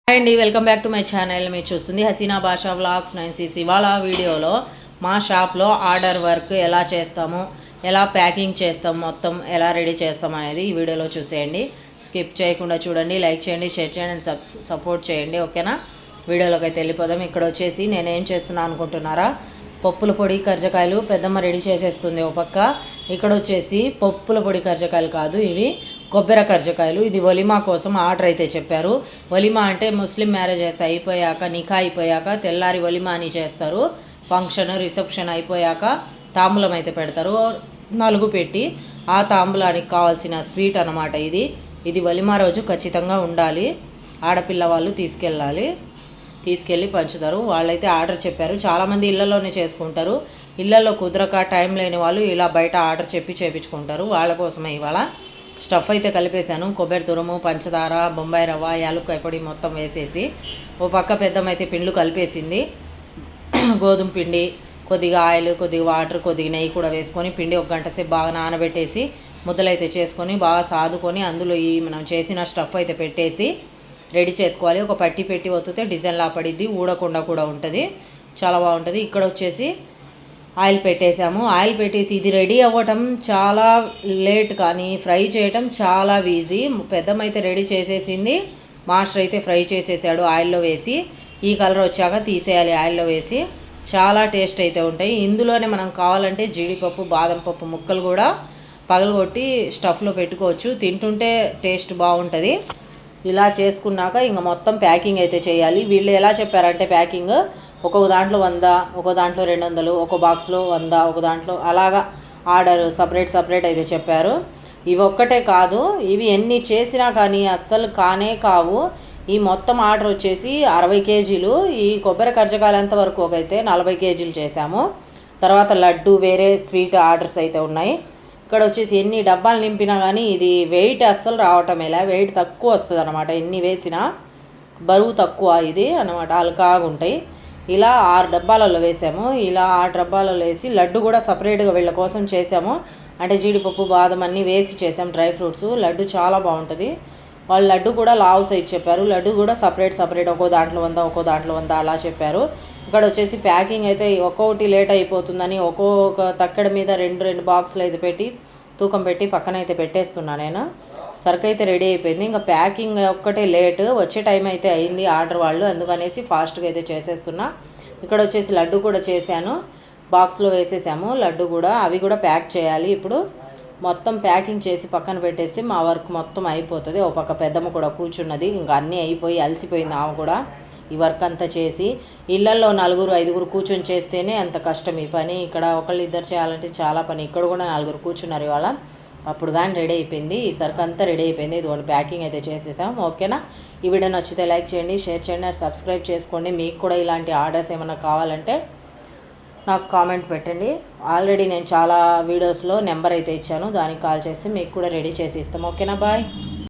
Hi అండి, welcome back to my channel. మీరు చూస్తుంది హసీనా భాషా వ్లాగ్స్ 9cc. ఇవాళ వీడియోలో మా షాప్లో ఆర్డర్ వర్క్ ఎలా చేస్తాము, ఎలా ప్యాకింగ్ చేస్తాం, మొత్తం ఎలా రెడీ చేస్తాం అనేది ఈ వీడియోలో చూసేయండి. స్కిప్ చేయకుండా చూడండి, లైక్ చేయండి, షేర్ చేయండి అండ్ సపోర్ట్ చేయండి. ఓకేనా? వీడియోలోకి అయితే వెళ్ళిపోదాం. ఇక్కడ వచ్చేసి నేనేం చేస్తున్నాను అనుకుంటున్నారా, పప్పుల పొడి కర్జకాయలు పెద్దమ్మ రెడీ చేసేస్తుంది ఒక పక్క. ఇక్కడ వచ్చేసి పప్పుల పొడి కర్జకాయలు కాదు, ఇవి కొబ్బరి కర్జకాయలు. ఇది వలిమా కోసం ఆర్డర్ అయితే చెప్పారు. వలిమా అంటే ముస్లిం మ్యారేజెస్ అయిపోయాక, నికా అయిపోయాక తెల్లారి వలిమా అని చేస్తారు. ఫంక్షన్ రిసెప్షన్ అయిపోయాక తాంబూలం అయితే పెడతారు, నలుగు పెట్టి. ఆ తాంబూలానికి కావాల్సిన స్వీట్ అన్నమాట ఇది. ఇది వలిమా రోజు ఖచ్చితంగా ఉండాలి. ఆడపిల్ల వాళ్ళు తీసుకెళ్ళి పంచుతారు. వాళ్ళైతే ఆర్డర్ చెప్పారు. చాలామంది ఇళ్లలోనే చేసుకుంటారు. ఇళ్లలో కుదరక టైం లేని వాళ్ళు ఇలా బయట ఆర్డర్ చెప్పి చేయించుకుంటారు. వాళ్ళ కోసమే ఇవాళ స్టఫ్ అయితే కలిపేశాను. కొబ్బరి తురుము, పంచదార, బొంబాయి రవ్వ, యాలక్కాయ పొడి మొత్తం వేసేసి ఓ పక్క పెద్దమైతే పిండ్లు కలిపేసింది. గోధుమ పిండి, కొద్దిగా ఆయిల్, కొద్దిగా వాటర్, కొద్దిగా నెయ్యి కూడా వేసుకొని పిండి ఒక గంట సేపు బాగా నానబెట్టేసి ముద్దలైతే చేసుకొని బాగా సాదుకొని అందులో ఈ మనం చేసిన స్టఫ్ అయితే పెట్టేసి రెడీ చేసుకోవాలి. ఒక పట్టి పెట్టి ఒత్తితే డిజైన్లా పడిద్ది, ఊడకుండా కూడా ఉంటుంది, చాలా బాగుంటుంది. ఇక్కడ వచ్చేసి ఆయిల్ పెట్టేసాము. ఆయిల్ పెట్టేసి ఇది రెడీ అవ్వటం చాలా లేట్, కానీ ఫ్రై చేయటం చాలా ఈజీ. పెద్దమైతే రెడీ చేసేసింది, మాస్టర్ అయితే ఫ్రై చేసేసాడు ఆయిల్లో వేసి. ఈ కలర్ వచ్చాక తీసేయాలి ఆయిల్లో వేసి. చాలా టేస్ట్ అయితే ఉంటాయి. ఇందులోనే మనం కావాలంటే జీడిపప్పు, బాదం పప్పు ముక్కలు కూడా పగలగొట్టి స్టఫ్లో పెట్టుకోవచ్చు. తింటుంటే టేస్ట్ బాగుంటుంది. ఇలా చేసుకున్నాక ఇంకా మొత్తం ప్యాకింగ్ అయితే చేయాలి. వీళ్ళు ఎలా చెప్పారంటే ప్యాకింగ్ ఒక్కొక్క దాంట్లో 100, ఒక్కో దాంట్లో 200, ఒక్కో బాక్స్లో 100, ఒక దాంట్లో అలాగా ఆర్డర్ సపరేట్ అయితే చెప్పారు. ఇవి ఒక్కటే కాదు, ఇవి ఎన్ని చేసినా కానీ అస్సలు కానే కావు. ఈ మొత్తం ఆర్డర్ వచ్చేసి 60 కేజీలు. ఈ కొబ్బరి కర్జకాయలంత వరకు ఒకైతే 40 కేజీలు చేశాము. తర్వాత లడ్డు, వేరే స్వీట్ ఆర్డర్స్ అయితే ఉన్నాయి. ఇక్కడ వచ్చేసి ఎన్ని డబ్బాలు నింపినా కానీ ఇది వెయిట్ అస్సలు రావటం ఎలా, వెయిట్ తక్కువ వస్తుంది అనమాట. ఎన్ని వేసినా బరువు తక్కువ ఇది అనమాట, అలకాగా ఉంటాయి. ఇలా 6 డబ్బాలలో వేసాము. ఇలా 6 డబ్బాలలో వేసి లడ్డు కూడా సపరేట్గా వీళ్ళ కోసం చేసాము. అంటే జీడిపప్పు, బాదం అన్నీ వేసి చేసాము, డ్రై ఫ్రూట్స్. లడ్డు చాలా బాగుంటుంది. వాళ్ళు లడ్డు కూడా లావు సైజ్ చెప్పారు. లడ్డు కూడా సపరేట్ ఒక్కో దాంట్లో 100, ఒక్కో దాంట్లో 100 అలా చెప్పారు. ఇక్కడ వచ్చేసి ప్యాకింగ్ అయితే ఒక్కొక్కటి లేట్ అయిపోతుందని ఒక్కొక్క తక్కడ మీద 2 బాక్సులు అయితే పెట్టి తూకం పెట్టి పక్కన అయితే పెట్టేస్తున్నా నేను. సరుకు అయితే రెడీ అయిపోయింది. ఇంకా ప్యాకింగ్ ఒక్కటే లేట్, వచ్చే టైం అయితే అయింది ఆర్డర్ వాళ్ళు, అందుకనేసి ఫాస్ట్గా అయితే చేసేస్తున్నా. ఇక్కడ వచ్చేసి లడ్డు కూడా చేశాను, బాక్స్లో వేసేసాము లడ్డు కూడా. అవి కూడా ప్యాక్ చేయాలి. ఇప్పుడు మొత్తం ప్యాకింగ్ చేసి పక్కన పెట్టేసి మా వర్క్ మొత్తం అయిపోతుంది. ఒక పక్క పెద్దమ్మ కూడా కూర్చున్నది, ఇంకా అన్నీ అయిపోయి అలసిపోయింది ఆమె కూడా. ఈ వర్క్ అంతా చేసి ఇళ్లల్లో 4, 5 కూర్చొని చేస్తేనే అంత కష్టం ఈ పని. ఇక్కడ 1, 2 చేయాలంటే చాలా పని. ఇక్కడ కూడా 4 కూర్చున్నారు ఇవాళ. అప్పుడు కానీ రెడీ అయిపోయింది. ఈ సరుకు అంతా రెడీ అయిపోయింది. ఇదిగోండి ప్యాకింగ్ అయితే చేసేసాం. ఓకేనా? ఈ వీడియో నచ్చితే లైక్ చేయండి, షేర్ చేయండి అండ్ సబ్స్క్రైబ్ చేసుకోండి. మీకు కూడా ఇలాంటి ఆర్డర్స్ ఏమైనా కావాలంటే నాకు కామెంట్ పెట్టండి. ఆల్రెడీ నేను చాలా వీడియోస్లో నెంబర్ అయితే ఇచ్చాను, దానికి కాల్ చేసి మీకు కూడా రెడీ చేసి ఇస్తాం. ఓకేనా? బాయ్.